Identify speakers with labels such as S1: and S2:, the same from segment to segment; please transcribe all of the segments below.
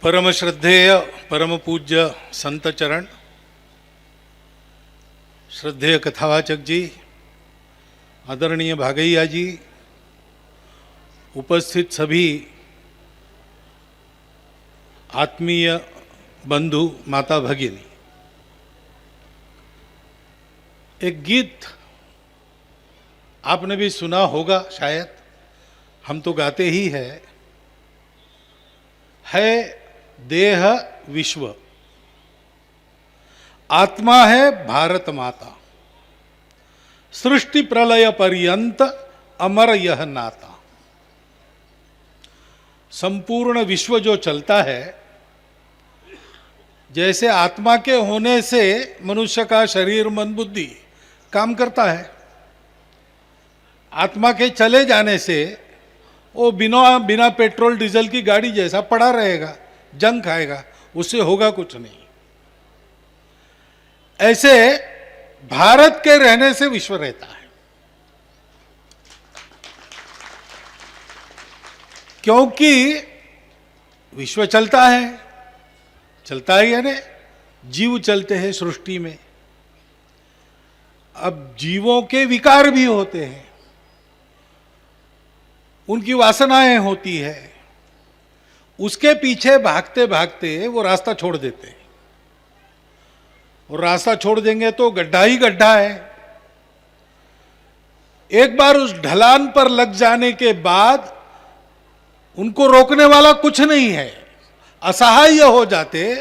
S1: परम श्रद्धेय परम पूज्य संत चरण, श्रद्धेय कथावाचक जी, आदरणीय भागैया जी, उपस्थित सभी आत्मीय बंधु माता भगिनी, एक गीत आपने भी सुना होगा शायद, हम तो गाते ही है देह विश्व, आत्मा है भारत माता, सृष्टि प्रलय पर्यंत अमर यह नाता। संपूर्ण विश्व जो चलता है, जैसे आत्मा के होने से मनुष्य का शरीर मन बुद्धि काम करता है, आत्मा के चले जाने से वो बिना पेट्रोल डीजल की गाड़ी जैसा पड़ा रहेगा, जंग खाएगा, उससे होगा कुछ नहीं। ऐसे भारत के रहने से विश्व रहता है, क्योंकि विश्व चलता है यानी जीव चलते हैं सृष्टि में। अब जीवों के विकार भी होते हैं, उनकी वासनाएं होती है, उसके पीछे भागते भागते वो रास्ता छोड़ देते हैं, और रास्ता छोड़ देंगे तो गड्ढा ही गड्ढा है। एक बार उस ढलान पर लग जाने के बाद उनको रोकने वाला कुछ नहीं है, असहाय हो जाते।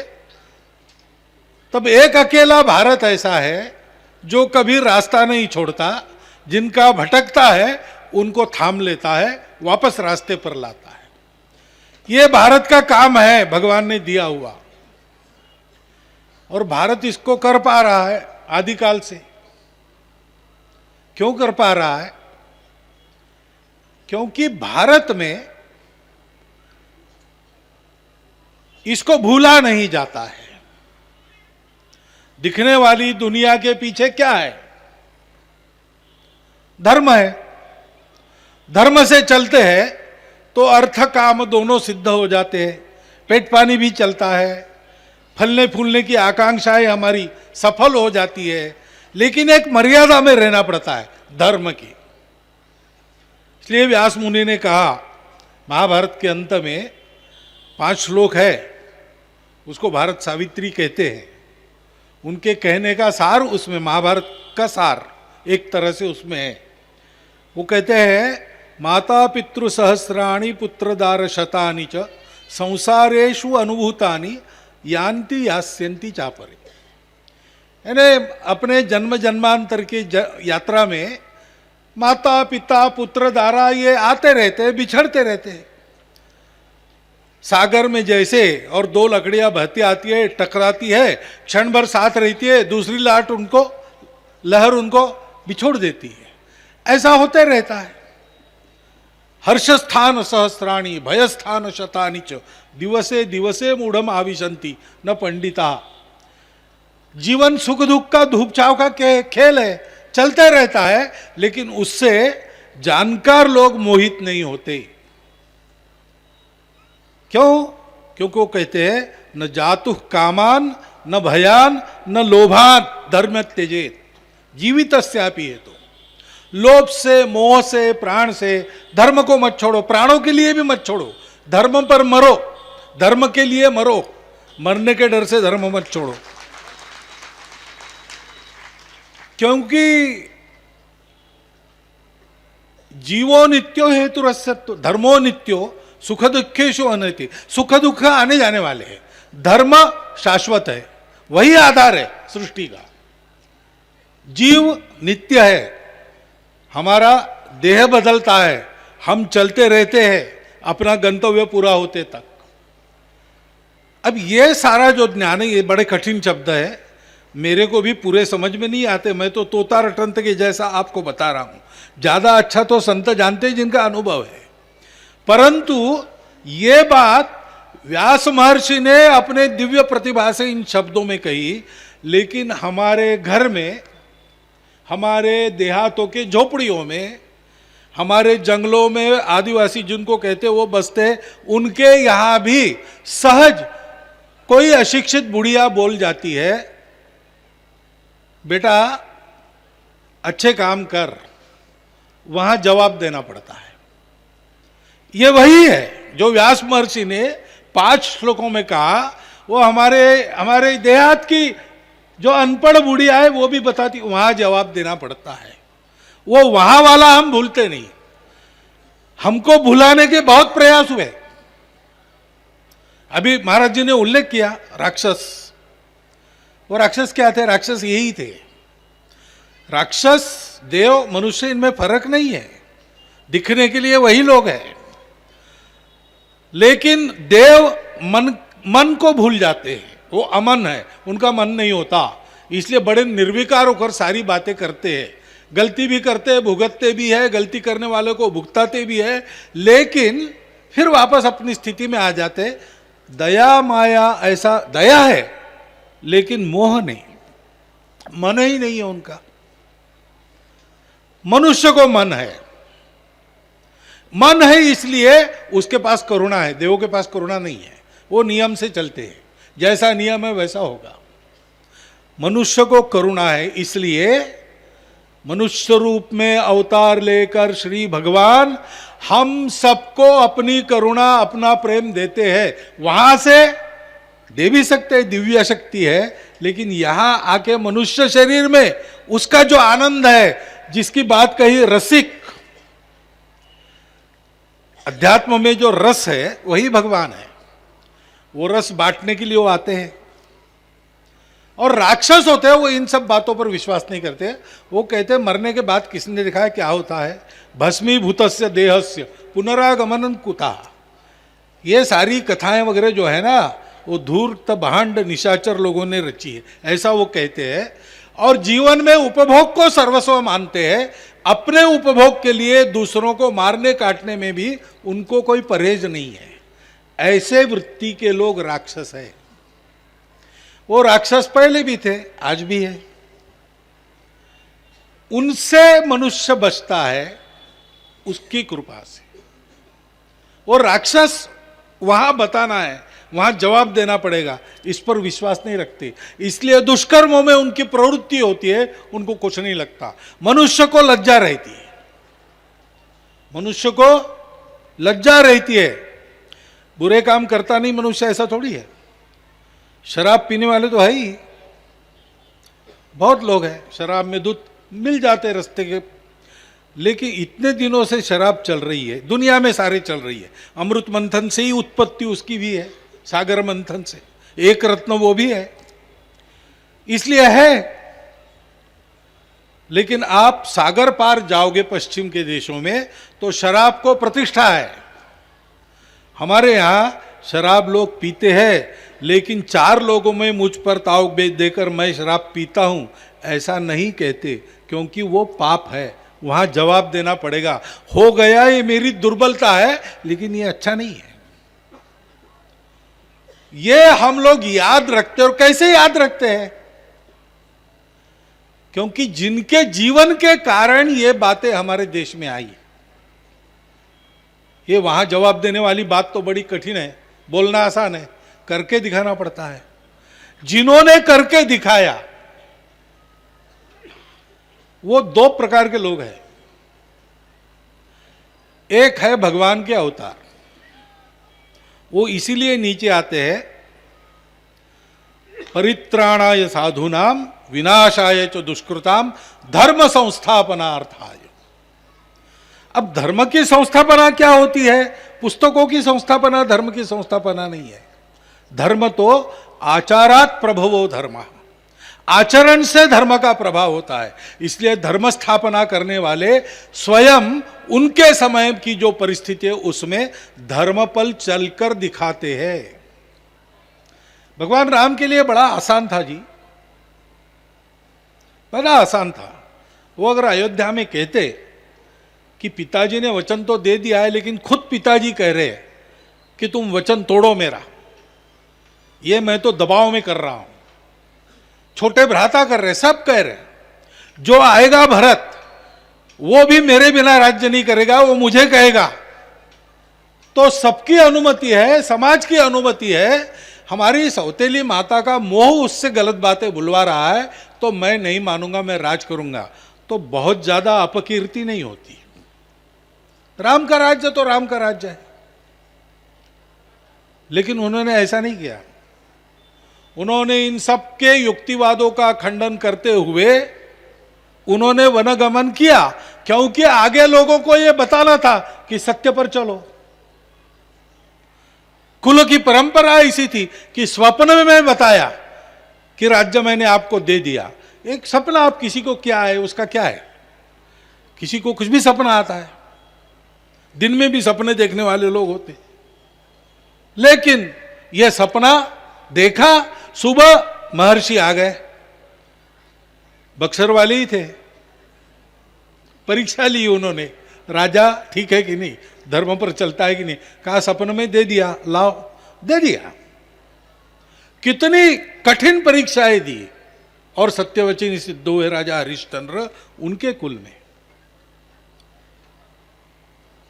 S1: तब एक अकेला भारत ऐसा है जो कभी रास्ता नहीं छोड़ता, जिनका भटकता है उनको थाम लेता है, वापस रास्ते पर लाता है। यह भारत का काम है, भगवान ने दिया हुआ, और भारत इसको कर पा रहा है आदिकाल से। क्यों कर पा रहा है? क्योंकि भारत में इसको भूला नहीं जाता है। दिखने वाली दुनिया के पीछे क्या है? धर्म है। धर्म से चलते हैं तो अर्थ काम दोनों सिद्ध हो जाते हैं, पेट पानी भी चलता है, फलने फूलने की आकांक्षाएं हमारी सफल हो जाती है, लेकिन एक मर्यादा में रहना पड़ता है धर्म की। इसलिए व्यास मुनि ने कहा, महाभारत के अंत में 5 श्लोक है, उसको भारत सावित्री कहते हैं। उनके कहने का सार उसमें, महाभारत का सार एक तरह से उसमें है। वो कहते हैं, माता पितृ सहस्राणि पुत्रदार शतानि च संसारेषु अनुभूतानि यान्ति यास्यन्ति चापरे। यानी अपने जन्म जन्मांतर की यात्रा में माता पिता पुत्र दारा ये आते रहते हैं, बिछड़ते रहते हैं। सागर में जैसे और 2 लकड़ियां बहती आती है, टकराती है, क्षण भर साथ रहती है, दूसरी लहर उनको बिछोड़ देती है। ऐसा होते रहता है। हर्षस्थान सहस्राणि भयस्थान शतानि च दिवसे दिवसे मूढ़म आविशंति न पंडिता। जीवन सुख दुख का धूपछाव का खेल है, चलते रहता है, लेकिन उससे जानकार लोग मोहित नहीं होते। क्यों? क्योंकि वो कहते हैं, न जातु कामान न भयान न लोभान धर्म त्यजेत जीवितस्यापि हेतु। लोभ से, मोह से, प्राण से धर्म को मत छोड़ो, प्राणों के लिए भी मत छोड़ो, धर्म पर मरो, धर्म के लिए मरो, मरने के डर से धर्म मत छोड़ो। क्योंकि जीवो नित्यो हेतुरस्यत्व धर्मो नित्यो सुख दुखेशु अनति। सुख दुख आने जाने वाले हैं, धर्म शाश्वत है, वही आधार है सृष्टि का। जीव नित्य है, हमारा देह बदलता है, हम चलते रहते हैं अपना गंतव्य पूरा होते तक। अब ये सारा जो ज्ञान है, ये बड़े कठिन शब्द है, मेरे को भी पूरे समझ में नहीं आते। मैं तो तोता रटंत के जैसा आपको बता रहा हूं। ज्यादा अच्छा तो संत जानते हैं जिनका अनुभव है। परंतु ये बात व्यास महर्षि ने अपने दिव्य प्रतिभा से इन शब्दों में कही, लेकिन हमारे घर में, हमारे देहातों के झोपड़ियों में हमारे जंगलों में आदिवासी जिनको कहते वो बसते हैं, उनके यहाँ भी सहज कोई अशिक्षित बुढ़िया बोल जाती है, बेटा अच्छे काम कर, वहां जवाब देना पड़ता है। ये वही है जो व्यास महर्षि ने 5 श्लोकों में कहा। वो हमारे देहात की जो अनपढ़ बुढ़िया है वो भी बताती, वहां जवाब देना पड़ता है। वो वहां वाला हम भूलते नहीं, हमको भुलाने के बहुत प्रयास हुए। अभी महाराज जी ने उल्लेख किया राक्षस। वो राक्षस क्या थे? राक्षस यही थे। राक्षस देव मनुष्य इनमें फर्क नहीं है, दिखने के लिए वही लोग हैं, लेकिन देव मन को भूल जाते हैं। वो अमन है, उनका मन नहीं होता, इसलिए बड़े निर्विकार होकर सारी बातें करते हैं। गलती भी करते हैं, भुगतते भी है, गलती करने वालों को भुगताते भी है, लेकिन फिर वापस अपनी स्थिति में आ जाते। दया माया, ऐसा दया है लेकिन मोह नहीं, मन ही नहीं है उनका। मनुष्य को मन है, मन है इसलिए उसके पास करुणा है। देवों के पास करुणा नहीं है, वो नियम से चलते हैं, जैसा नियम है वैसा होगा। मनुष्य को करुणा है, इसलिए मनुष्य रूप में अवतार लेकर श्री भगवान हम सबको अपनी करुणा, अपना प्रेम देते हैं। वहां से दे भी सकते हैं, दिव्य शक्ति है, लेकिन यहां आके मनुष्य शरीर में उसका जो आनंद है, जिसकी बात कही रसिक, अध्यात्म में जो रस है वही भगवान है। वो रस बांटने के लिए वो आते हैं। और राक्षस होते हैं वो इन सब बातों पर विश्वास नहीं करते। वो कहते हैं मरने के बाद किसने दिखाया क्या होता है, भस्मीभूतस्य देहस्य पुनरागमनं कुतः। ये सारी कथाएं वगैरह जो है ना, वो धूर्त भांड निशाचर लोगों ने रची है, ऐसा वो कहते हैं। और जीवन में उपभोग को सर्वस्व मानते हैं। अपने उपभोग के लिए दूसरों को मारने काटने में भी उनको कोई परहेज नहीं है। ऐसे वृत्ति के लोग राक्षस है। वो राक्षस पहले भी थे, आज भी है। उनसे मनुष्य बचता है उसकी कृपा से। वो राक्षस वहां बताना है, वहां जवाब देना पड़ेगा, इस पर विश्वास नहीं रखते, इसलिए दुष्कर्मों में उनकी प्रवृत्ति होती है, उनको कुछ नहीं लगता। मनुष्य को लज्जा रहती है, मनुष्य को लज्जा रहती है। बुरे काम करता नहीं मनुष्य, ऐसा थोड़ी है। शराब पीने वाले तो है ही, बहुत लोग हैं, शराब में दूध मिल जाते रास्ते के, लेकिन इतने दिनों से शराब चल रही है, दुनिया में सारे चल रही है। अमृत मंथन से ही उत्पत्ति उसकी भी है, सागर मंथन से, एक रत्न वो भी है, इसलिए है। लेकिन आप सागर पार जाओगे पश्चिम के देशों में तो शराब को प्रतिष्ठा है। हमारे यहां शराब लोग पीते हैं, लेकिन 4 लोगों में मुझ पर ताव देकर मैं शराब पीता हूं ऐसा नहीं कहते, क्योंकि वो पाप है, वहां जवाब देना पड़ेगा। हो गया, ये मेरी दुर्बलता है, लेकिन ये अच्छा नहीं है। ये हम लोग याद रखते, और कैसे याद रखते हैं? क्योंकि जिनके जीवन के कारण ये बातें हमारे देश में आई। ये वहां जवाब देने वाली बात तो बड़ी कठिन है, बोलना आसान है, करके दिखाना पड़ता है। जिन्होंने करके दिखाया वो 2 प्रकार के लोग हैं। एक है भगवान के अवतार, वो इसीलिए नीचे आते हैं, परित्राणाय साधूनाम विनाशाय च दुष्कृताम धर्म संस्थापनार्थाय। अब धर्म की संस्थापना क्या होती है? पुस्तकों की संस्थापना धर्म की संस्थापना नहीं है। धर्म तो आचारात प्रभवो धर्म, आचरण से धर्म का प्रभाव होता है। इसलिए धर्म स्थापना करने वाले स्वयं उनके समय की जो परिस्थिति है उसमें धर्मपल चलकर दिखाते हैं। भगवान राम के लिए बड़ा आसान था जी, बड़ा आसान था। वो अगर अयोध्या में कहते कि पिताजी ने वचन तो दे दिया है, लेकिन खुद पिताजी कह रहे हैं कि तुम वचन तोड़ो मेरा, ये मैं तो दबाव में कर रहा हूं, छोटे भ्राता कर रहे, सब कह रहे, जो आएगा भरत वो भी मेरे बिना राज्य नहीं करेगा, वो मुझे कहेगा। तो सबकी अनुमति है, समाज की अनुमति है। हमारी सौतेली माता का मोह उससे गलत बातें बुलवा रहा है, तो मैं नहीं मानूंगा, मैं राज करूंगा, तो बहुत ज्यादा अपकीर्ति नहीं होती। राम का राज्य तो राम का राज्य है। लेकिन उन्होंने ऐसा नहीं किया। उन्होंने इन सब के युक्तिवादों का खंडन करते हुए उन्होंने वनगमन किया, क्योंकि आगे लोगों को यह बताना था कि सत्य पर चलो। कुल की परंपरा ऐसी थी कि स्वप्न में मैं बताया कि राज्य मैंने आपको दे दिया। एक सपना, आप किसी को क्या है उसका क्या है, किसी को कुछ भी सपना आता है, दिन में भी सपने देखने वाले लोग होते। लेकिन यह सपना देखा, सुबह महर्षि आ गए, बक्सर वाले ही थे, परीक्षा ली उन्होंने, राजा ठीक है कि नहीं, धर्म पर चलता है कि नहीं, कहा सपने में दे दिया, लाओ, दे दिया। कितनी कठिन परीक्षाएं दी और सत्यवचन सिद्ध हुए राजा हरिश्चंद्र उनके कुल में।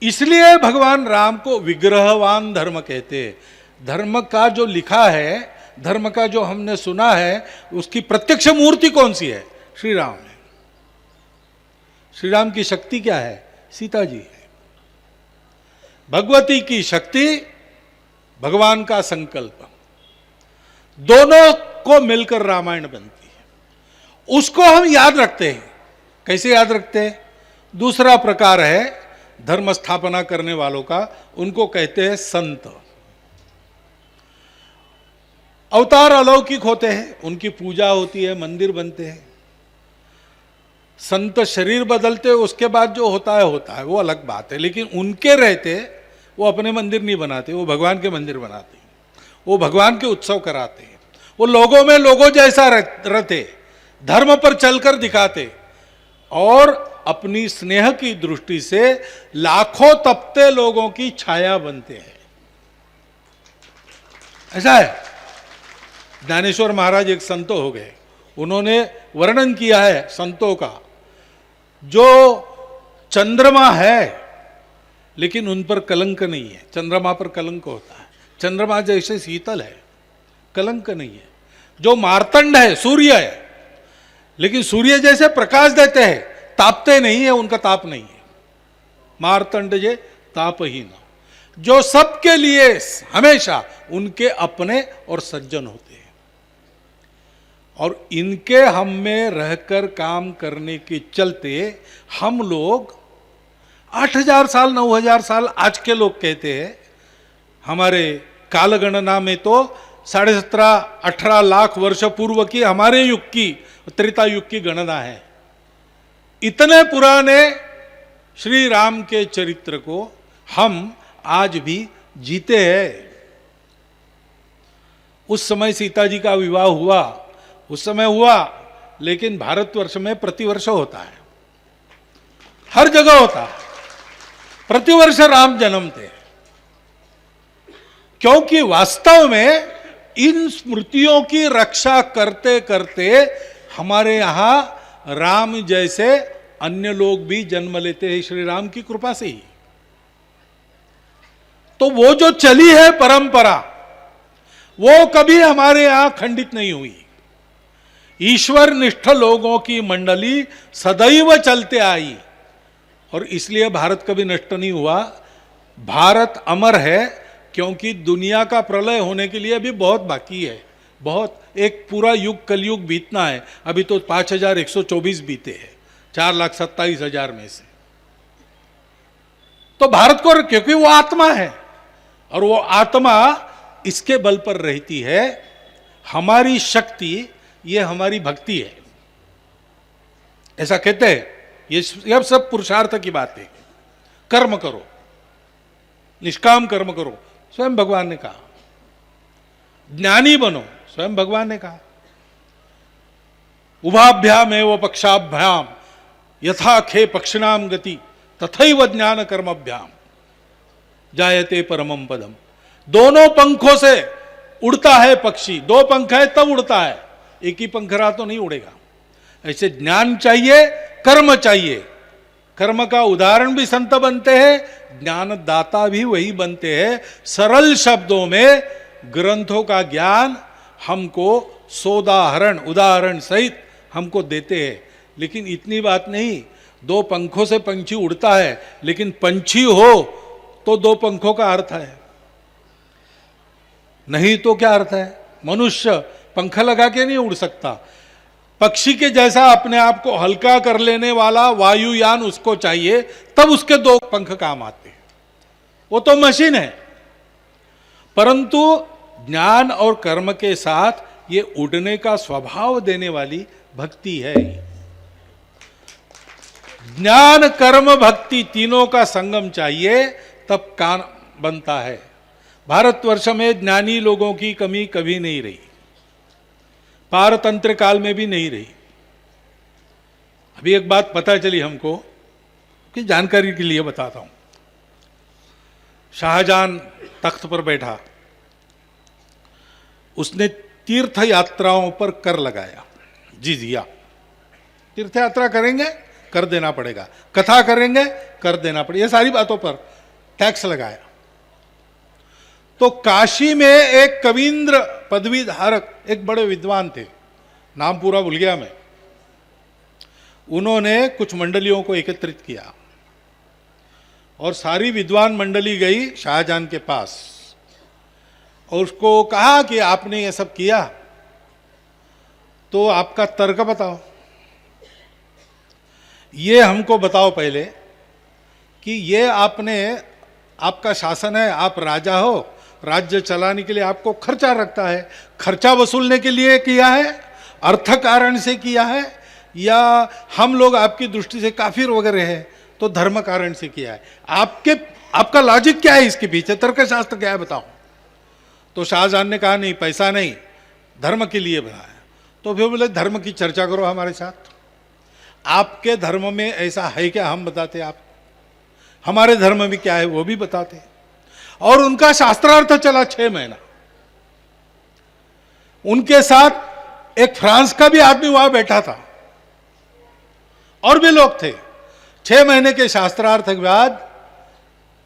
S1: इसलिए भगवान राम को विग्रहवान धर्म कहते हैं। धर्म का जो लिखा है, धर्म का जो हमने सुना है, उसकी प्रत्यक्ष मूर्ति कौन सी है? श्री राम है। श्री राम की शक्ति क्या है? सीता जी है। भगवती की शक्ति, भगवान का संकल्प, दोनों को मिलकर रामायण बनती है। उसको हम याद रखते हैं। कैसे याद रखते हैं? दूसरा प्रकार है धर्म स्थापना करने वालों का, उनको कहते हैं संत। अवतार अलौकिक होते हैं, उनकी पूजा होती है, मंदिर बनते हैं। संत शरीर बदलते, उसके बाद जो होता है वो अलग बात है। लेकिन उनके रहते वो अपने मंदिर नहीं बनाते, वो भगवान के मंदिर बनाते हैं, वो भगवान के उत्सव कराते हैं, वो लोगों में लोगों जैसा रहते, धर्म पर चलकर दिखाते और अपनी स्नेह की दृष्टि से लाखों तपते लोगों की छाया बनते हैं। ऐसा है। ज्ञानेश्वर महाराज एक संत हो गए, उन्होंने वर्णन किया है संतों का, जो चंद्रमा है लेकिन उन पर कलंक नहीं है। चंद्रमा पर कलंक होता है, चंद्रमा जैसे शीतल है, कलंक नहीं है। जो मार्तंड है, सूर्य है, लेकिन सूर्य जैसे प्रकाश देते हैं, तापते नहीं है, उनका ताप नहीं है। मार्तंड जे तापहीन, जो सबके लिए हमेशा उनके अपने और सज्जन होते हैं। और इनके हम में रहकर काम करने के चलते हम लोग 8000 साल 9000 साल, आज के लोग कहते हैं, हमारे कालगणना में तो 17.5-18 लाख वर्ष पूर्व की हमारे युग की, त्रेता युग की गणना है। इतने पुराने श्री राम के चरित्र को हम आज भी जीते हैं। उस समय सीता जी का विवाह हुआ, उस समय हुआ, लेकिन भारतवर्ष में प्रतिवर्ष होता है, हर जगह होता है। प्रतिवर्ष राम जन्मते, क्योंकि वास्तव में इन स्मृतियों की रक्षा करते करते हमारे यहां राम जैसे अन्य लोग भी जन्म लेते हैं, श्री राम की कृपा से ही। तो वो जो चली है परंपरा, वो कभी हमारे यहां खंडित नहीं हुई। ईश्वर निष्ठ लोगों की मंडली सदैव चलते आई, और इसलिए भारत कभी नष्ट नहीं हुआ। भारत अमर है, क्योंकि दुनिया का प्रलय होने के लिए अभी बहुत बाकी है। बहुत, एक पूरा युग कलयुग बीतना है। अभी तो 5124 बीते हैं 4,27,000 में से। तो भारत को, क्योंकि वो आत्मा है, और वो आत्मा इसके बल पर रहती है। हमारी शक्ति, ये हमारी भक्ति है, ऐसा कहते हैं। ये सब पुरुषार्थ की बात है। कर्म करो, निष्काम कर्म करो, स्वयं भगवान ने कहा। ज्ञानी बनो, स्वयं भगवान ने कहा। उभाभ्याम एवं पक्षाभ्याम यथा खे पक्षिणाम गति तथैव ज्ञान कर्मभ्याम जायते परमम पदम। दोनों पंखों से उड़ता है पक्षी, दो पंख है तब उड़ता है, एक ही पंख रहा तो नहीं उड़ेगा। ऐसे ज्ञान चाहिए, कर्म चाहिए, कर्म का उदाहरण भी संत बनते हैं, ज्ञानदाता भी वही बनते हैं। सरल शब्दों में ग्रंथों का ज्ञान हमको सोदाहरण उदाहरण सहित हमको देते हैं। लेकिन इतनी बात नहीं, दो पंखों से पंछी उड़ता है, लेकिन पंछी हो तो दो पंखों का अर्थ है, नहीं तो क्या अर्थ है? मनुष्य पंख लगा के नहीं उड़ सकता। पक्षी के जैसा अपने आप को हल्का कर लेने वाला वायुयान उसको चाहिए, तब उसके दो पंख काम आते हैं। वो तो मशीन है। परंतु ज्ञान और कर्म के साथ ये उड़ने का स्वभाव देने वाली भक्ति है। ज्ञान कर्म भक्ति तीनों का संगम चाहिए, तब कान बनता है। भारतवर्ष में ज्ञानी लोगों की कमी कभी नहीं रही, पारतंत्र काल में भी नहीं रही। अभी एक बात पता चली हमको, कि जानकारी के लिए बताता हूं। शाहजहां तख्त पर बैठा, उसने तीर्थ यात्राओं पर कर लगाया, जिजिया। तीर्थ यात्रा करेंगे कर देना पड़ेगा, कथा करेंगे कर देना पड़ेगा, ये सारी बातों पर टैक्स लगाया। तो काशी में एक कवींद्र पदवी धारक एक बड़े विद्वान थे, नाम पूरा भूल गया मैं। उन्होंने कुछ मंडलियों को एकत्रित किया और सारी विद्वान मंडली गई शाहजहां के पास और उसको कहा कि आपने ये सब किया, तो आपका तर्क बताओ, ये हमको बताओ पहले कि ये आपका शासन है, आप राजा हो, राज्य चलाने के लिए आपको खर्चा रखता है, खर्चा वसूलने के लिए किया है, अर्थ कारण से किया है, या हम लोग आपकी दृष्टि से काफिर वगैरह है तो धर्म कारण से किया है? आपका लॉजिक क्या है इसके पीछे, तर्कशास्त्र क्या है बताओ। तो शाहजहां ने कहा नहीं, पैसा नहीं, धर्म के लिए बनाया। तो फिर बोले धर्म की चर्चा करो हमारे साथ, आपके धर्म में ऐसा है क्या, हम बताते आप, हमारे धर्म में क्या है वो भी बताते। और उनका शास्त्रार्थ चला 6 महीना। उनके साथ एक फ्रांस का भी आदमी वहां बैठा था और भी लोग थे। 6 महीने के शास्त्रार्थ के बाद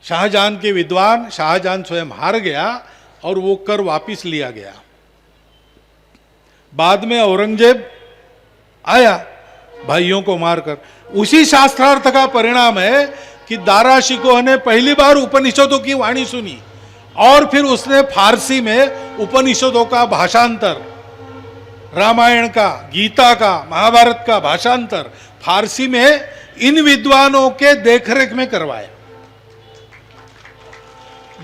S1: शाहजहां के विद्वान, शाहजहां स्वयं हार गया और वो कर वापिस लिया गया। बाद में औरंगजेब आया भाइयों को मारकर। उसी शास्त्रार्थ का परिणाम है कि दारा शिकोह ने पहली बार उपनिषदों की वाणी सुनी और फिर उसने फारसी में उपनिषदों का भाषांतर, रामायण का, गीता का, महाभारत का भाषांतर फारसी में इन विद्वानों के देखरेख में करवाया।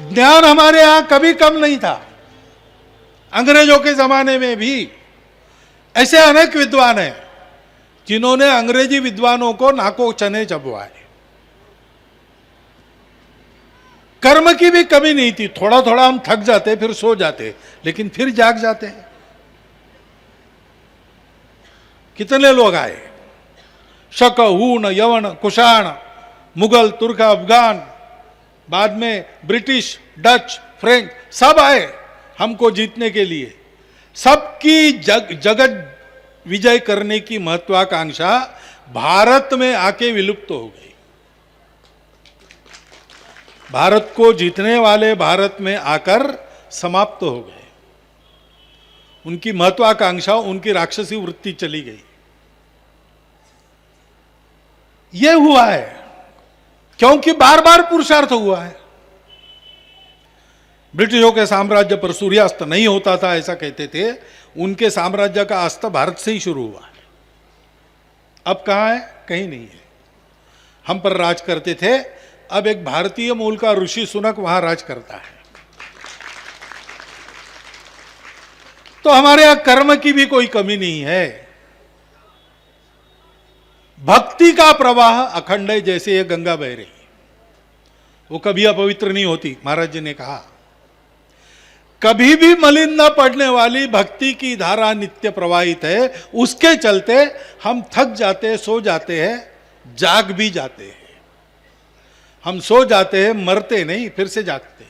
S1: ज्ञान हमारे यहां कभी कम नहीं था। अंग्रेजों के जमाने में भी ऐसे अनेक विद्वान हैं जिन्होंने अंग्रेजी विद्वानों को नाको चने चबवाए। कर्म की भी कमी नहीं थी, थोड़ा थोड़ा हम थक जाते, फिर सो जाते, लेकिन फिर जाग जाते हैं। कितने लोग आए, शक, हूण, यवन, कुषाण, मुगल, तुर्क, अफगान, बाद में ब्रिटिश, डच, फ्रेंच, सब आए हमको जीतने के लिए। सबकी जगत विजय करने की महत्वाकांक्षा भारत में आके विलुप्त हो गई। भारत को जीतने वाले भारत में आकर समाप्त हो गए। उनकी महत्वाकांक्षा, उनकी राक्षसी वृत्ति चली गई। यह हुआ है क्योंकि बार बार पुरुषार्थ हुआ है। ब्रिटिशों के साम्राज्य पर सूर्यास्त नहीं होता था ऐसा कहते थे, उनके साम्राज्य का अस्त भारत से ही शुरू हुआ है। अब कहां है? कहीं नहीं है। हम पर राज करते थे, अब एक भारतीय मूल का ऋषि सुनक वहां राज करता है। तो हमारे यहां कर्म की भी कोई कमी नहीं है। भक्ति का प्रवाह अखंड है, जैसे ये गंगा बह रही, वो कभी अपवित्र नहीं होती। महाराज जी ने कहा कभी भी मलिन न पड़ने वाली भक्ति की धारा नित्य प्रवाहित है। उसके चलते हम थक जाते, सो जाते हैं, जाग भी जाते हैं। हम सो जाते हैं, मरते नहीं, फिर से जागते हैं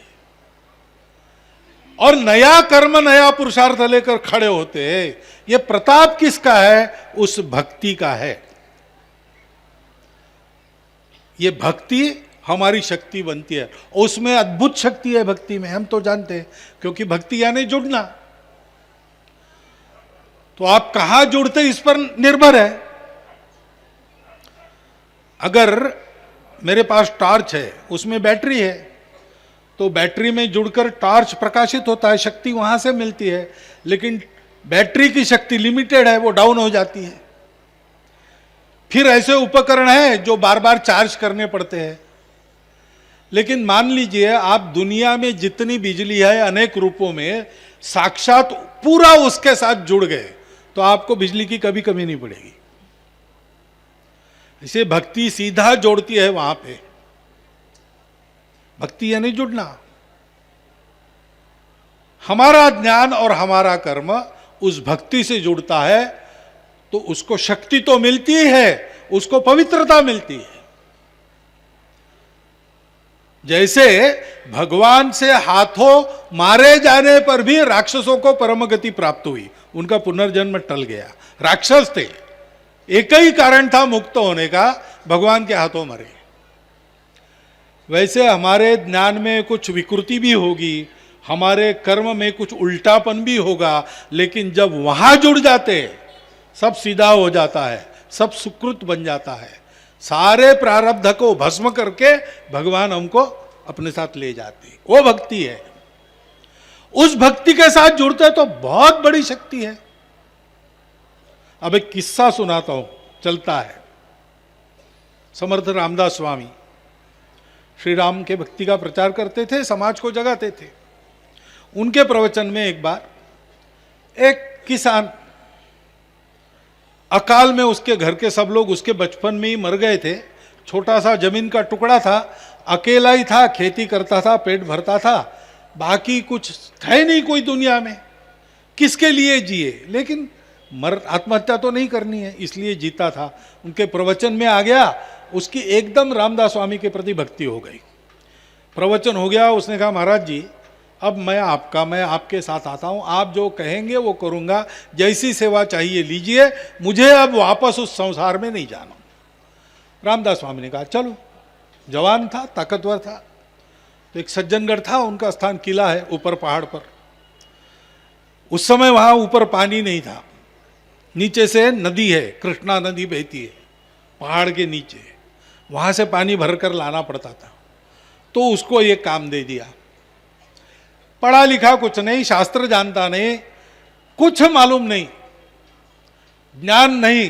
S1: और नया कर्म, नया पुरुषार्थ लेकर खड़े होते हैं। यह प्रताप किसका है? उस भक्ति का है। ये भक्ति हमारी शक्ति बनती है। उसमें अद्भुत शक्ति है भक्ति में, हम तो जानते हैं, क्योंकि भक्ति यानी जुड़ना। तो आप कहां जुड़ते इस पर निर्भर है। अगर मेरे पास टॉर्च है, उसमें बैटरी है, तो बैटरी में जुड़कर टॉर्च प्रकाशित होता है, शक्ति वहां से मिलती है। लेकिन बैटरी की शक्ति लिमिटेड है, वो डाउन हो जाती है। फिर ऐसे उपकरण हैं जो बार बार चार्ज करने पड़ते हैं। लेकिन मान लीजिए आप दुनिया में जितनी बिजली है अनेक रूपों में, साक्षात पूरा उसके साथ जुड़ गए तो आपको बिजली की कभी कमी नहीं पड़ेगी। इसे भक्ति सीधा जोड़ती है वहां पे। भक्ति यानी जुड़ना। हमारा ज्ञान और हमारा कर्म उस भक्ति से जुड़ता है तो उसको शक्ति तो मिलती है, उसको पवित्रता मिलती है। जैसे भगवान से हाथों मारे जाने पर भी राक्षसों को परम गति प्राप्त हुई, उनका पुनर्जन्म टल गया। राक्षस थे, एक ही कारण था मुक्त होने का, भगवान के हाथों मरे। वैसे हमारे ज्ञान में कुछ विकृति भी होगी, हमारे कर्म में कुछ उल्टापन भी होगा, लेकिन जब वहां जुड़ जाते सब सीधा हो जाता है, सब सुकृत बन जाता है। सारे प्रारब्ध को भस्म करके भगवान हमको अपने साथ ले जाते, वो भक्ति है। उस भक्ति के साथ जुड़ते तो बहुत बड़ी शक्ति है। अब एक किस्सा सुनाता हूं, चलता है। समर्थ रामदास स्वामी श्री राम के भक्ति का प्रचार करते थे, समाज को जगाते थे। उनके प्रवचन में एक बार एक किसान, अकाल में उसके घर के सब लोग उसके बचपन में ही मर गए थे। छोटा सा जमीन का टुकड़ा था, अकेला ही था, खेती करता था, पेट भरता था, बाकी कुछ था नहीं कोई दुनिया में, किसके लिए जिए। लेकिन आत्महत्या तो नहीं करनी है, इसलिए जीता था। उनके प्रवचन में आ गया, उसकी एकदम रामदास स्वामी के प्रति भक्ति हो गई। प्रवचन हो गया, उसने कहा महाराज जी अब मैं आपके साथ आता हूँ, आप जो कहेंगे वो करूँगा, जैसी सेवा चाहिए लीजिए, मुझे अब वापस उस संसार में नहीं जाना। रामदास स्वामी ने कहा चलो। जवान था, ताकतवर था। तो एक सज्जनगढ़ था, उनका स्थान किला है ऊपर पहाड़ पर। उस समय वहाँ ऊपर पानी नहीं था, नीचे से नदी है, कृष्णा नदी बहती है पहाड़ के नीचे, वहाँ से पानी भरकर लाना पड़ता था। तो उसको ये काम दे दिया। पढ़ा लिखा कुछ नहीं, शास्त्र जानता नहीं, कुछ मालूम नहीं, ज्ञान नहीं,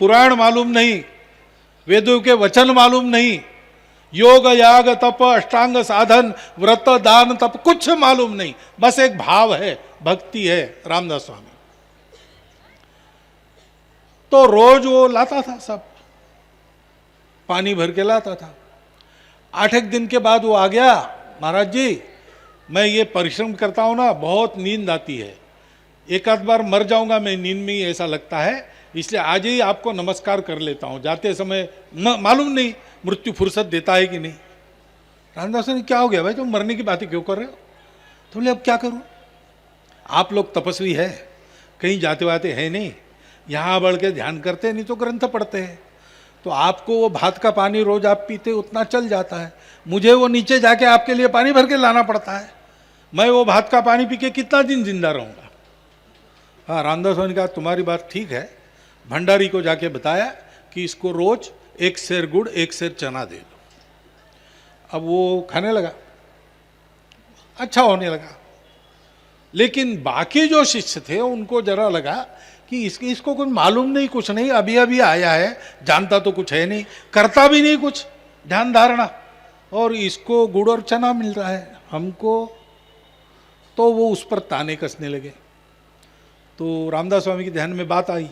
S1: पुराण मालूम नहीं, वेदों के वचन मालूम नहीं, योग याग तप अष्टांग साधन व्रत दान तप कुछ मालूम नहीं, बस एक भाव है, भक्ति है। रामदास स्वामी तो रोज वो लाता था, सब पानी भर के लाता था। 8 दिन के बाद वो आ गया, महाराज जी मैं ये परिश्रम करता हूँ ना, बहुत नींद आती है, एक आध बार मर जाऊंगा मैं नींद में ही, ऐसा लगता है, इसलिए आज ही आपको नमस्कार कर लेता हूँ। जाते समय मालूम नहीं मृत्यु फुर्सत देता है कि नहीं। रामदास ने क्या हो गया भाई, तुम मरने की बातें क्यों कर रहे हो? तो बोले अब क्या करूँ, आप लोग तपस्वी है, कहीं जाते वाते हैं नहीं, यहाँ बढ़ के ध्यान करते नहीं तो ग्रंथ पढ़ते हैं, तो आपको वो भात का पानी रोज आप पीते उतना चल जाता है, मुझे वो नीचे जाके आपके लिए पानी भर के लाना पड़ता है, मैं वो भात का पानी पी के कितना दिन जिंदा रहूँगा। हाँ, रामदास ने कहा तुम्हारी बात ठीक है। भंडारी को जाके बताया कि इसको रोज 1 सेर गुड़ 1 सेर चना दे दो। अब वो खाने लगा, अच्छा होने लगा। लेकिन बाकी जो शिष्य थे उनको जरा लगा कि इसको कुछ मालूम नहीं, कुछ नहीं, अभी अभी आया है, जानता तो कुछ है नहीं, करता भी नहीं कुछ ध्यान धारणा, और इसको गुड़ और चना मिल रहा है हमको। तो वो उस पर ताने कसने लगे। तो रामदास स्वामी के ध्यान में बात आई।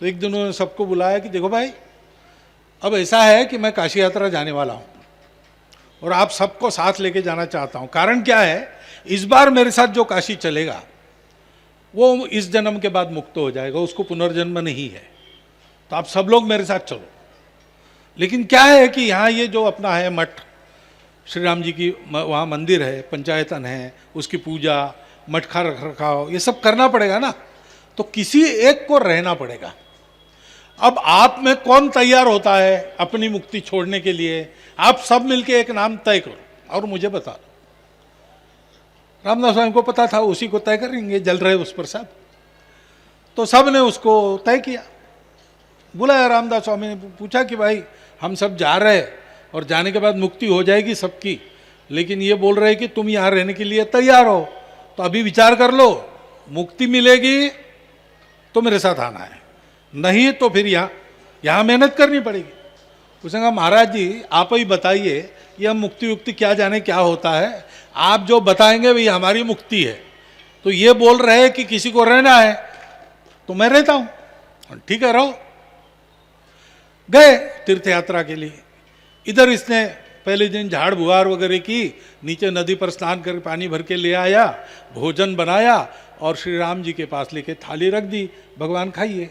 S1: तो एक दिन उन्होंने सबको बुलाया कि देखो भाई, अब ऐसा है कि मैं काशी यात्रा जाने वाला हूँ और आप सबको साथ लेके जाना चाहता हूँ। कारण क्या है, इस बार मेरे साथ जो काशी चलेगा वो इस जन्म के बाद मुक्त हो जाएगा, उसको पुनर्जन्म नहीं है, तो आप सब लोग मेरे साथ चलो। लेकिन क्या है कि यहाँ ये जो अपना है मठ, श्री राम जी की वहाँ मंदिर है, पंचायतन है, उसकी पूजा, मठ का रख रखाव, ये सब करना पड़ेगा ना, तो किसी एक को रहना पड़ेगा। अब आप में कौन तैयार होता है अपनी मुक्ति छोड़ने के लिए? आप सब मिलके एक नाम तय करो और मुझे बता दो। रामदास स्वामी को पता था उसी को तय करेंगे, जल रहे उस पर सब। तो सब ने उसको तय किया। बुलाया रामदास स्वामी ने, पूछा कि भाई हम सब जा रहे हैं और जाने के बाद मुक्ति हो जाएगी सबकी, लेकिन ये बोल रहे हैं कि तुम यहाँ रहने के लिए तैयार हो, तो अभी विचार कर लो, मुक्ति मिलेगी तो मेरे साथ आना है, नहीं तो फिर यहाँ मेहनत करनी पड़ेगी। उसने कहा महाराज जी आप ही बताइए, ये हम मुक्ति युक्ति क्या जाने क्या होता है, आप जो बताएंगे वही हमारी मुक्ति है। तो ये बोल रहे हैं कि किसी को रहना है तो मैं रहता हूँ, ठीक है रहो। गए तीर्थ यात्रा के लिए। इधर इसने पहले दिन झाड़ बुहार वगैरह की, नीचे नदी पर स्नान करके पानी भर के ले आया, भोजन बनाया और श्री राम जी के पास लेके थाली रख दी, भगवान खाइए।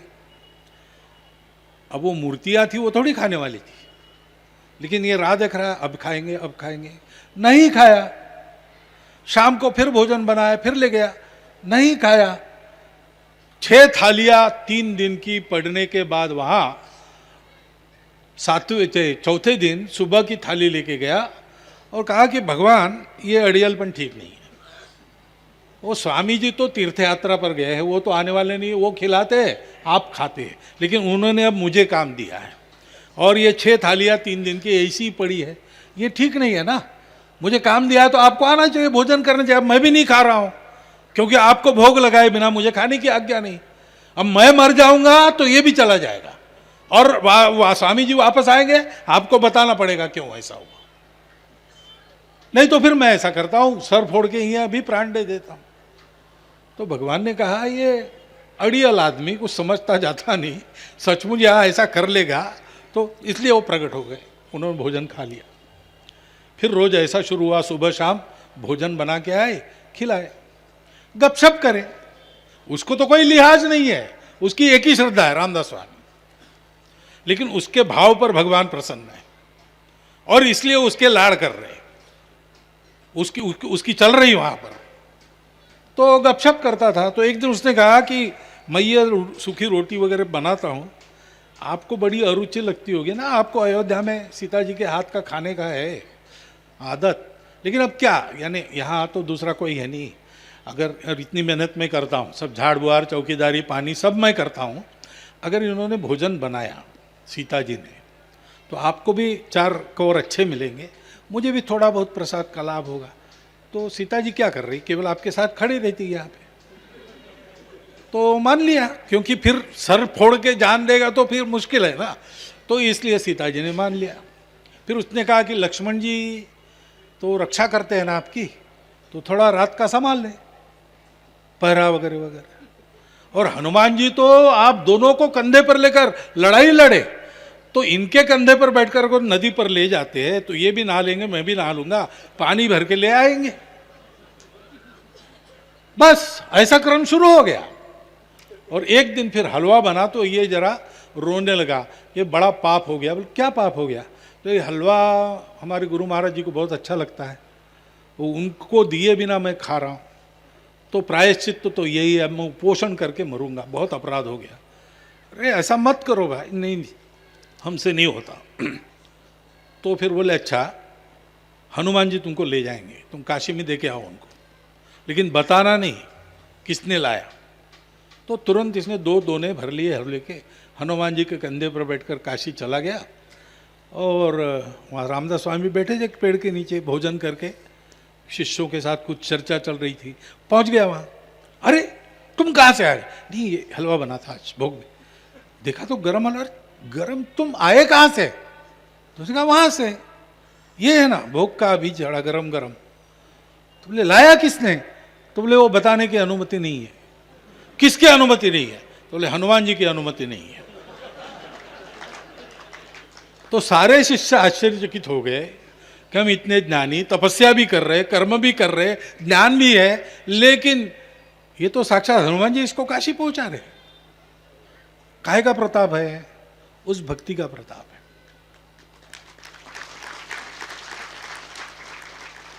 S1: अब वो मूर्तियां थी वो थोड़ी खाने वाली थी, लेकिन ये राह देख रहा, अब खाएंगे अब खाएंगे, नहीं खाया। शाम को फिर भोजन बनाया, फिर ले गया, नहीं खाया। 6 थालियां 3 दिन की पड़ने के बाद वहां चौथे दिन सुबह की थाली लेके गया और कहा कि भगवान ये अड़ियलपन ठीक नहीं है। वो स्वामी जी तो तीर्थ यात्रा पर गए हैं, वो तो आने वाले नहीं, वो खिलाते हैं आप खाते हैं, लेकिन उन्होंने अब मुझे काम दिया है और ये 6 थालियां 3 दिन की ऐसी ही पड़ी है, ये ठीक नहीं है ना। मुझे काम दिया है तो आपको आना चाहिए, भोजन करना चाहिए। अब मैं भी नहीं खा रहा हूँ क्योंकि आपको भोग लगाए बिना मुझे खाने की आज्ञा नहीं। अब मैं मर जाऊंगा तो ये भी चला जाएगा और स्वामी जी वापस आएंगे, आपको बताना पड़ेगा क्यों ऐसा हुआ, नहीं तो फिर मैं ऐसा करता हूं, सर फोड़ के ही अभी प्राण दे देता हूं। तो भगवान ने कहा ये अड़ियल आदमी कुछ समझता जाता नहीं, सचमुच यहां ऐसा कर लेगा, तो इसलिए वो प्रकट हो गए, उन्होंने भोजन खा लिया। फिर रोज ऐसा शुरू हुआ, सुबह शाम भोजन बना के आए, खिलाए, गपशप करें, उसको तो कोई लिहाज नहीं है, उसकी एक ही श्रद्धा है रामदास स्वामी, लेकिन उसके भाव पर भगवान प्रसन्न है और इसलिए उसके लाड़ कर रहे हैं, उसकी चल रही वहां पर। तो गपशप करता था। तो एक दिन उसने कहा कि मैं ये सूखी रोटी वगैरह बनाता हूं, आपको बड़ी अरुचि लगती होगी ना, आपको अयोध्या में सीता जी के हाथ का खाने का है आदत, लेकिन अब क्या, यानी यहाँ तो दूसरा कोई है नहीं, अगर इतनी मेहनत मैं करता हूँ, सब झाड़ बुहार चौकीदारी पानी सब मैं करता हूँ, अगर इन्होंने भोजन बनाया सीता जी ने तो आपको भी 4 कौर अच्छे मिलेंगे, मुझे भी थोड़ा बहुत प्रसाद का लाभ होगा। तो सीता जी क्या कर रही, केवल आपके साथ खड़ी रहती है यहाँ पे। तो मान लिया, क्योंकि फिर सर फोड़ के जान देगा तो फिर मुश्किल है ना, तो इसलिए सीता जी ने मान लिया। फिर उसने कहा कि लक्ष्मण जी तो रक्षा करते हैं ना आपकी, तो थोड़ा रात का संभाल लें, पहरा वगैरह वगैरह। और हनुमान जी तो आप दोनों को कंधे पर लेकर लड़ाई लड़े, तो इनके कंधे पर बैठकर को नदी पर ले जाते हैं, तो ये भी नहा लेंगे, मैं भी नहा लूंगा, पानी भर के ले आएंगे। बस ऐसा क्रम शुरू हो गया। और एक दिन फिर हलवा बना तो ये जरा रोने लगा, ये बड़ा पाप हो गया। बोले क्या पाप हो गया? तो ये हलवा हमारे गुरु महाराज जी को बहुत अच्छा लगता है, वो उनको दिए बिना मैं खा रहा हूँ, तो प्रायश्चित तो यही है, मैं पोषण करके मरूंगा, बहुत अपराध हो गया। अरे ऐसा मत करो भाई, नहीं हमसे नहीं होता। तो फिर बोले अच्छा हनुमान जी तुमको ले जाएंगे, तुम काशी में दे के आओ उनको, लेकिन बताना नहीं किसने लाया। तो तुरंत इसने 2 दोने भर लिए हलवे के, हनुमान जी के कंधे पर बैठकर काशी चला गया। और वहाँ रामदास स्वामी बैठे थे पेड़ के नीचे भोजन करके, शिष्यों के साथ कुछ चर्चा चल रही थी। पहुँच गया वहाँ, अरे तुम कहाँ से आए? नहीं ये हलवा बना था आज भोग में। देखा तो गरम हलवा, गरम तुम आए कहाँ से? तो उसने कहा वहाँ से, ये है ना भोग का अभी चढ़ा गरम गरम। तो बोले लाया किसने? तो बोले वो बताने की अनुमति नहीं है। किसकी अनुमति नहीं है? तो बोले हनुमान जी की अनुमति नहीं है। तो सारे शिष्य आश्चर्यचकित हो गए कि हम इतने ज्ञानी, तपस्या भी कर रहे, कर्म भी कर रहे, ज्ञान भी है, लेकिन ये तो साक्षात हनुमान जी इसको काशी पहुंचा रहे। काहे का प्रताप है? उस भक्ति का प्रताप है।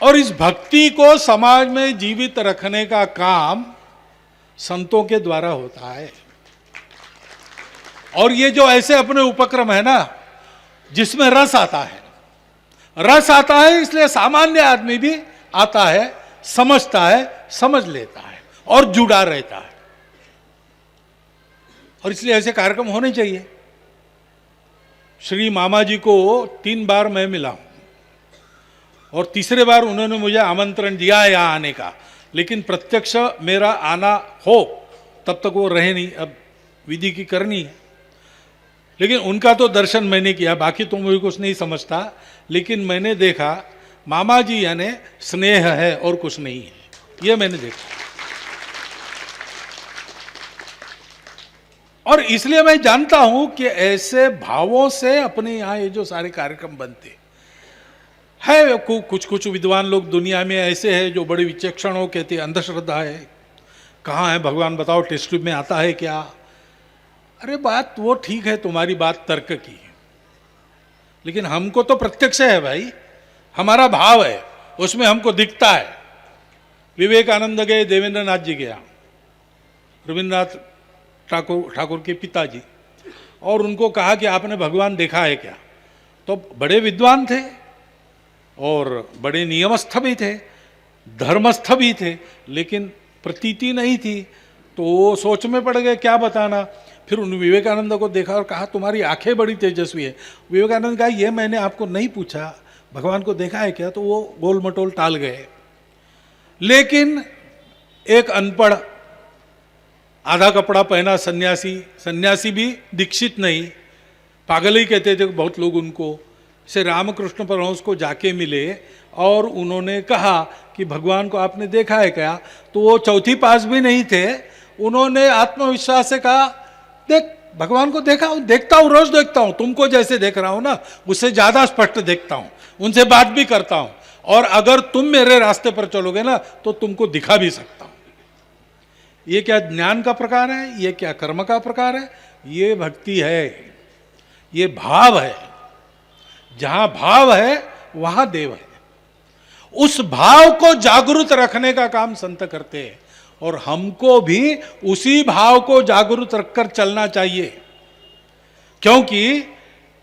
S1: और इस भक्ति को समाज में जीवित रखने का काम संतों के द्वारा होता है। और ये जो ऐसे अपने उपक्रम है ना जिसमें रस आता है, रस आता है, इसलिए सामान्य आदमी भी आता है, समझता है, समझ लेता है और जुड़ा रहता है। और इसलिए ऐसे कार्यक्रम होने चाहिए। श्री मामा जी को 3 बार मैं मिला हूं और तीसरे बार उन्होंने मुझे आमंत्रण दिया है यहाँ आने का, लेकिन प्रत्यक्ष मेरा आना हो तब तक वो रहे नहीं, अब विधि की करनी है। लेकिन उनका तो दर्शन मैंने किया, बाकी तो मुझे कुछ नहीं समझता, लेकिन मैंने देखा मामा जी यानी स्नेह है और कुछ नहीं है, ये मैंने देखा। और इसलिए मैं जानता हूं कि ऐसे भावों से अपने यहाँ ये जो सारे कार्यक्रम बनते है, कुछ कुछ विद्वान लोग दुनिया में ऐसे हैं जो बड़े विचक्षण हो, कहते हैं अंधश्रद्धा है, कहाँ है भगवान बताओ, टेस्ट ट्यूब में आता है क्या? अरे बात वो ठीक है, तुम्हारी बात तर्क की है, लेकिन हमको तो प्रत्यक्ष है भाई, हमारा भाव है, उसमें हमको दिखता है। विवेकानंद गए देवेंद्र नाथ जी के यहाँ, रविन्द्रनाथ ठाकुर के पिताजी, और उनको कहा कि आपने भगवान देखा है क्या? तो बड़े विद्वान थे और बड़े नियमस्थ भी थे, धर्मस्थ भी थे, लेकिन प्रतीति नहीं थी। तो वो सोच में पड़ गए क्या बताना। फिर उन विवेकानंद को देखा और कहा तुम्हारी आंखें बड़ी तेजस्वी है। विवेकानंद कहा ये मैंने आपको नहीं पूछा, भगवान को देखा है क्या? तो वो गोल मटोल टाल गए। लेकिन एक अनपढ़ आधा कपड़ा पहना सन्यासी, सन्यासी भी दीक्षित नहीं, पागल ही कहते थे बहुत लोग उनको, से रामकृष्ण परमहंस को जाके मिले और उन्होंने कहा कि भगवान को आपने देखा है क्या? तो वो चौथी पास भी नहीं थे, उन्होंने आत्मविश्वास से कहा देख भगवान को देखता हूँ, रोज देखता हूँ, तुमको जैसे देख रहा हूँ ना उससे ज़्यादा स्पष्ट देखता हूँ, उनसे बात भी करता हूँ, और अगर तुम मेरे रास्ते पर चलोगे ना तो तुमको दिखा भी सकता हूँ। ये क्या ज्ञान का प्रकार है? ये क्या कर्म का प्रकार है? ये भक्ति है, ये भाव है। जहां भाव है वहां देव है। उस भाव को जागृत रखने का काम संत करते हैं और हमको भी उसी भाव को जागृत रखकर चलना चाहिए, क्योंकि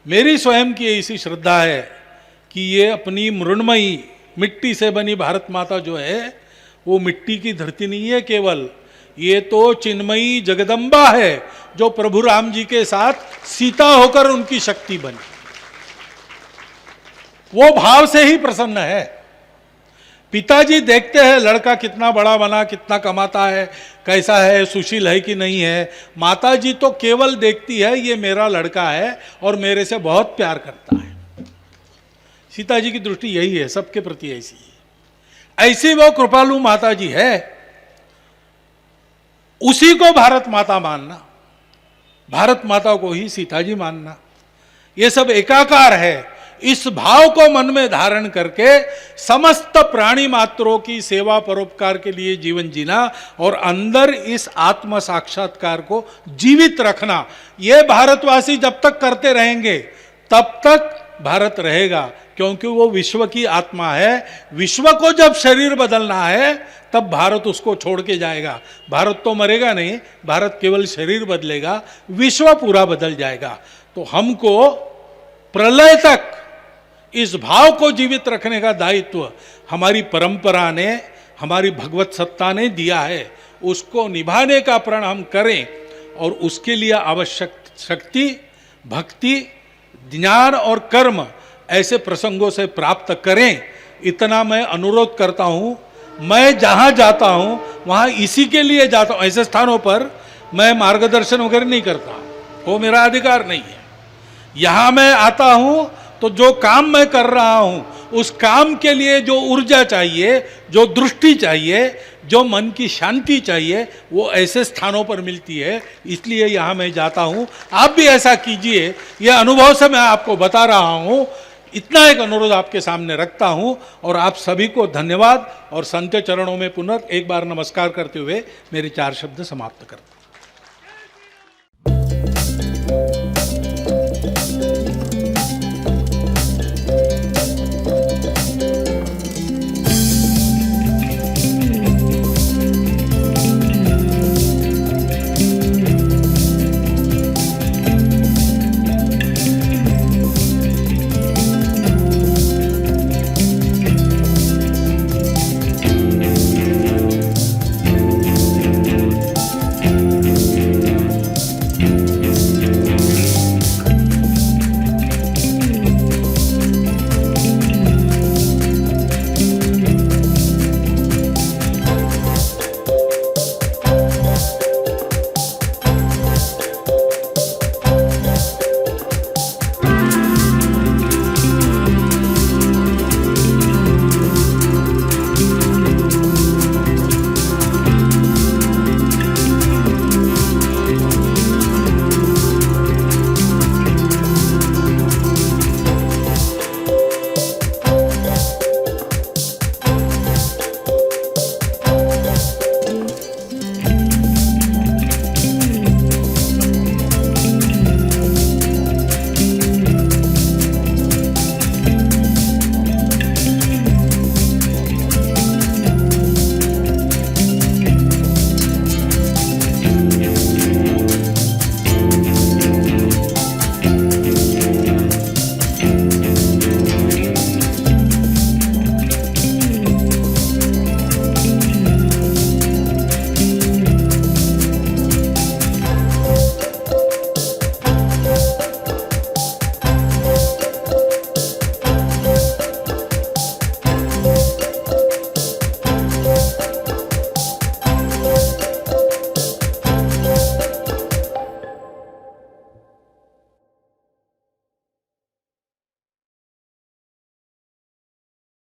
S1: मेरी स्वयं की ऐसी श्रद्धा है कि ये अपनी मृण्मयी मिट्टी से बनी भारत माता जो है वो मिट्टी की धरती नहीं है केवल, ये तो चिन्मयी जगदम्बा है जो प्रभु राम जी के साथ सीता होकर उनकी शक्ति बनी। वो भाव से ही प्रसन्न है। पिताजी देखते हैं लड़का कितना बड़ा बना, कितना कमाता है, कैसा है, सुशील है कि नहीं है। माताजी तो केवल देखती है ये मेरा लड़का है और मेरे से बहुत प्यार करता है। सीता जी की दृष्टि यही है, सबके प्रति ऐसी है। ऐसी वो कृपालु माताजी है, उसी को भारत माता मानना, भारत माता को ही सीता जी मानना, ये सब एकाकार है। इस भाव को मन में धारण करके समस्त प्राणी मात्रों की सेवा परोपकार के लिए जीवन जीना और अंदर इस आत्म साक्षात्कार को जीवित रखना, ये भारतवासी जब तक करते रहेंगे तब तक भारत रहेगा, क्योंकि वो विश्व की आत्मा है। विश्व को जब शरीर बदलना है तब भारत उसको छोड़ के जाएगा। भारत तो मरेगा नहीं, भारत केवल शरीर बदलेगा, विश्व पूरा बदल जाएगा। तो हमको प्रलय तक इस भाव को जीवित रखने का दायित्व हमारी परंपरा ने, हमारी भगवत सत्ता ने दिया है, उसको निभाने का प्रण हम करें और उसके लिए आवश्यक शक्ति, भक्ति, ज्ञान और कर्म ऐसे प्रसंगों से प्राप्त करें, इतना मैं अनुरोध करता हूँ। मैं जहाँ जाता हूँ वहाँ इसी के लिए जाता हूँ। ऐसे स्थानों पर मैं मार्गदर्शन वगैरह नहीं करता, वो मेरा अधिकार नहीं है। यहाँ मैं आता हूँ तो जो काम मैं कर रहा हूँ उस काम के लिए जो ऊर्जा चाहिए, जो दृष्टि चाहिए, जो मन की शांति चाहिए, वो ऐसे स्थानों पर मिलती है, इसलिए यहाँ मैं जाता हूँ। आप भी ऐसा कीजिए, यह अनुभव से मैं आपको बता रहा हूँ। इतना एक अनुरोध आपके सामने रखता हूँ और आप सभी को धन्यवाद और संत चरणों में पुनः एक बार नमस्कार करते हुए मेरे 4 शब्द समाप्त करता हूँ।